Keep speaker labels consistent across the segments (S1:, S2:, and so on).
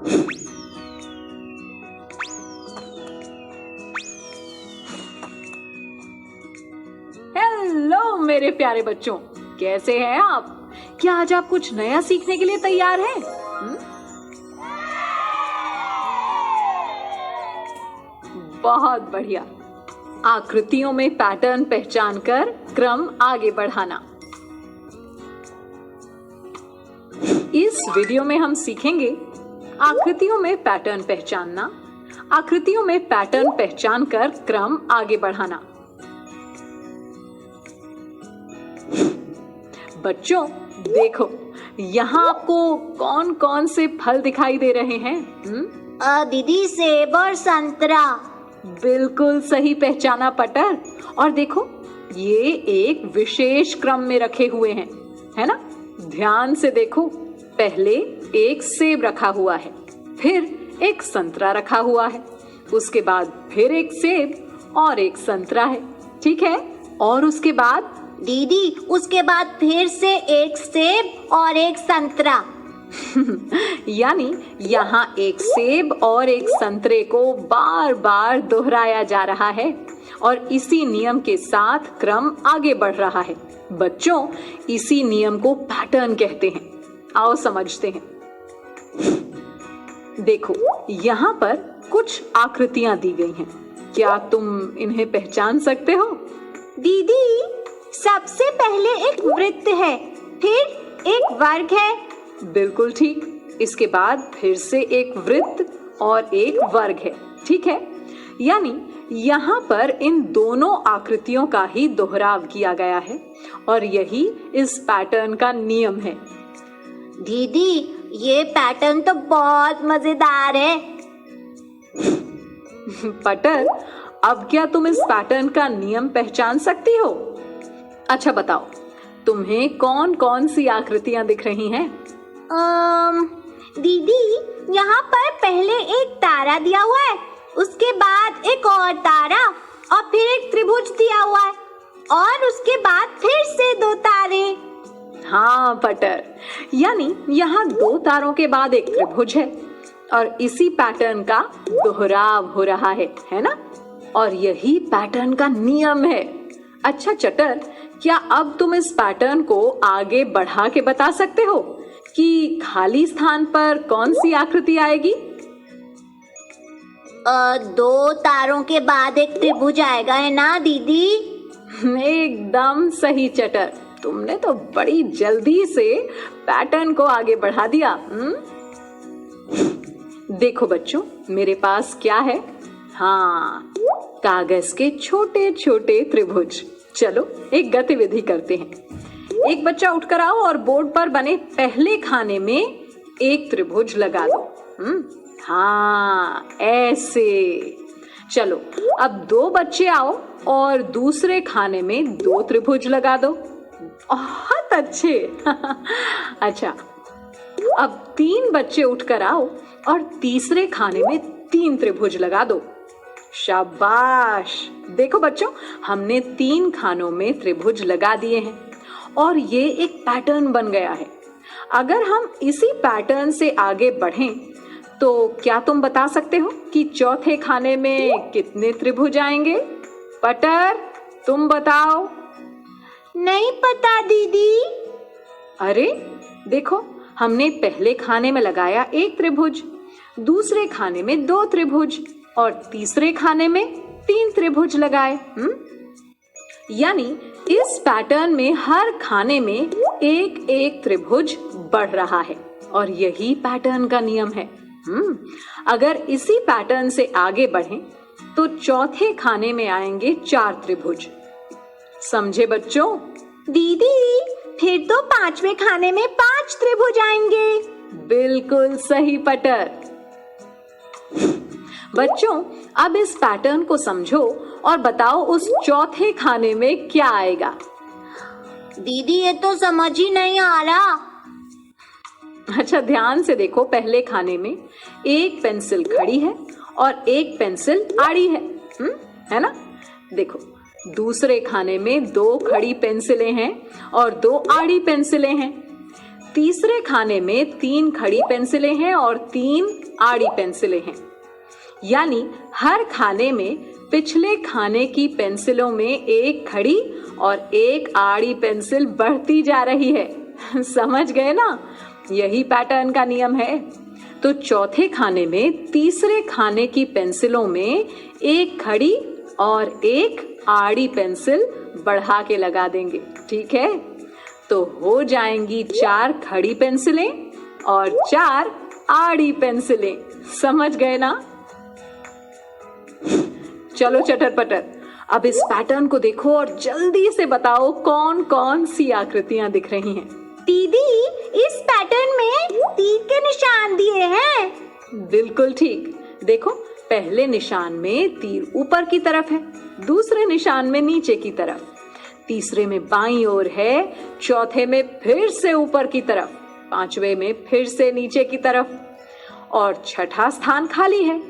S1: Hello मेरे प्यारे बच्चों, कैसे हैं आप? क्या आज आप कुछ नया सीखने के लिए तैयार हैं? बहुत बढ़िया। आकृतियों में पैटर्न पहचान कर क्रम आगे बढ़ाना। इस वीडियो में हम सीखेंगे आकृतियों में पैटर्न पहचानना, आकृतियों में पैटर्न पहचान कर क्रम आगे बढ़ाना। बच्चों देखो, यहाँ आपको कौन कौन से फल दिखाई दे रहे हैं?
S2: दीदी, सेब और संतरा।
S1: बिल्कुल सही पहचाना पटर। और देखो, ये एक विशेष क्रम में रखे हुए हैं, है ना? ध्यान से देखो, पहले एक सेब रखा हुआ है, फिर एक संतरा रखा हुआ है, उसके बाद फिर एक सेब और एक संतरा है, ठीक है? और उसके बाद
S2: दीदी, उसके बाद फिर से एक सेब और एक संतरा।
S1: यानी यहाँ एक सेब और एक संतरे को बार बार दोहराया जा रहा है और इसी नियम के साथ क्रम आगे बढ़ रहा है। बच्चों, इसी नियम को पैटर्न कहते हैं। आओ समझते हैं। देखो, यहाँ पर कुछ आकृतियां दी गई हैं। क्या तुम इन्हें पहचान सकते हो?
S2: दीदी, सबसे पहले एक वृत्त है, फिर एक वर्ग है।
S1: बिल्कुल ठीक। इसके बाद फिर से एक वृत्त और एक वर्ग है, ठीक है? यानी यहाँ पर इन दोनों आकृतियों का ही दोहराव किया गया है और यही इस पैटर्न का नियम है।
S2: दीदी, ये पैटर्न तो बहुत मजेदार है।
S1: पटर, अब क्या तुम इस पैटर्न का नियम पहचान सकती हो? अच्छा बताओ, तुम्हें कौन कौन सी आकृतियां दिख रही हैं?
S2: दीदी, यहाँ पर पहले एक तारा दिया हुआ है, उसके बाद एक और तारा और फिर एक त्रिभुज दिया हुआ है और उसके बाद फिर से दो तारे।
S1: हाँ पटर, यानी यहाँ दो तारों के बाद एक त्रिभुज है और इसी पैटर्न का दोहराव हो रहा है ना? और यही पैटर्न का नियम है। अच्छा चटर, क्या अब तुम इस पैटर्न को आगे बढ़ा के बता सकते हो कि खाली स्थान पर कौन सी आकृति आएगी?
S2: दो तारों के बाद एक त्रिभुज आएगा, है ना दीदी?
S1: एकदम सही चटर, तुमने तो बड़ी जल्दी से पैटर्न को आगे बढ़ा दिया। देखो बच्चों, मेरे पास क्या है? हाँ, कागज के छोटे छोटे त्रिभुज। चलो एक गतिविधि करते हैं। एक बच्चा उठकर आओ और बोर्ड पर बने पहले खाने में एक त्रिभुज लगा दो। हाँ, ऐसे। चलो अब दो बच्चे आओ और दूसरे खाने में दो त्रिभुज लगा दो। बहुत अच्छे। अच्छा, अब तीन बच्चे उठकर आओ और तीसरे खाने में तीन त्रिभुज लगा दो। शाबाश। देखो बच्चों, हमने तीन खानों में त्रिभुज लगा दिए हैं और ये एक पैटर्न बन गया है। अगर हम इसी पैटर्न से आगे बढ़ें तो क्या तुम बता सकते हो कि चौथे खाने में कितने त्रिभुज आएंगे? पटर, तुम बताओ।
S2: नहीं पता दीदी।
S1: अरे देखो, हमने पहले खाने में लगाया एक त्रिभुज, दूसरे खाने में दो त्रिभुज और तीसरे खाने में तीन त्रिभुज लगाए। यानी इस पैटर्न में हर खाने में एक एक त्रिभुज बढ़ रहा है और यही पैटर्न का नियम है। अगर इसी पैटर्न से आगे बढ़ें तो चौथे खाने में आएंगे चार त्रिभुज। समझे बच्चों?
S2: दीदी, फिर तो पांचवें खाने में पांच त्रिभुज आएंगे।
S1: बिल्कुल सही पटर। बच्चों, अब इस पैटर्न को समझो और बताओ उस चौथे खाने में क्या आएगा?
S2: दीदी, ये तो समझ ही नहीं आ रहा।
S1: अच्छा, ध्यान से देखो, पहले खाने में एक पेंसिल खड़ी है और एक पेंसिल आड़ी है ना? देखो, दूसरे खाने में दो खड़ी पेंसिलें हैं और दो आड़ी पेंसिलें हैं। तीसरे खाने में 3 खड़ी पेंसिलें हैं और 3 आड़ी पेंसिलें हैं। यानी हर खाने में पिछले खाने की पेंसिलों में एक खड़ी और एक आड़ी पेंसिल बढ़ती जा रही है। समझ गए ना? यही पैटर्न का नियम है। तो चौथे खाने में तीसरे खाने की पेंसिलों में एक खड़ी और एक आड़ी पेंसिल बढ़ा के लगा देंगे। ठीक है? तो हो जाएंगी 4 खड़ी पेंसिलें और 4 आड़ी पेंसिलें। समझ गए ना? चलो चटर पटर, अब इस पैटर्न को देखो और जल्दी से बताओ कौन कौन सी आकृतियां दिख रही हैं।
S2: दीदी, इस पैटर्न में तीर के निशान दिए हैं।
S1: बिल्कुल ठीक। देखो, पहले निशान में तीर ऊपर की तरफ है, दूसरे निशान में नीचे की तरफ, तीसरे में बाईं ओर है, चौथे में फिर से ऊपर की तरफ, पांचवे में फिर से नीचे की तरफ और छठा स्थान खाली है।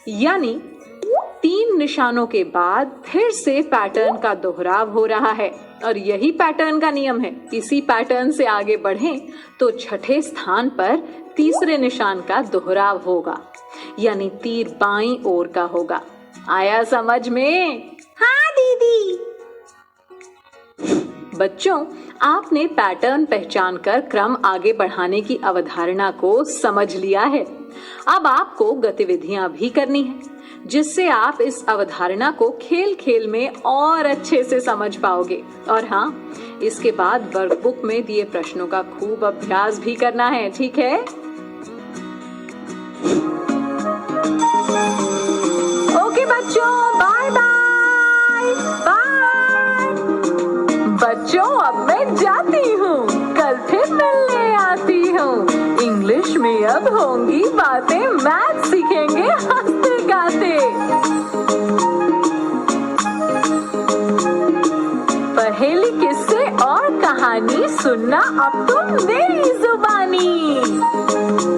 S1: यानी 3 निशानों के बाद फिर से पैटर्न का दोहराव हो रहा है और यही पैटर्न का नियम है। इसी पैटर्न से आगे बढ़ें तो छठे स्थान पर तीसरे निशान का दोहराव होगा, यानी तीर बाईं ओर का होगा। आया समझ में?
S2: हाँ दीदी।
S1: बच्चों, आपने पैटर्न पहचानकर क्रम आगे बढ़ाने की अवधारणा को समझ लिया है। अब आपको गतिविधियां भी करनी है, जिससे आप इस अवधारणा को खेल खेल में और अच्छे से समझ पाओगे। और हाँ, इसके बाद वर्कबुक में दिए प्रश्नों का खूब अभ्यास भी करना है। ठीक है? ओके बच्चों, बाय बाय बाय। बच्चों, अब मैं जाती हूँ, कल फिर मिलने आती हूँ। इंग्लिश में अब होंगी बातें, मैथ सीखेंगे हंसते गाते। पहेली, किस्से और कहानी सुनना अब तुम मेरी जुबानी।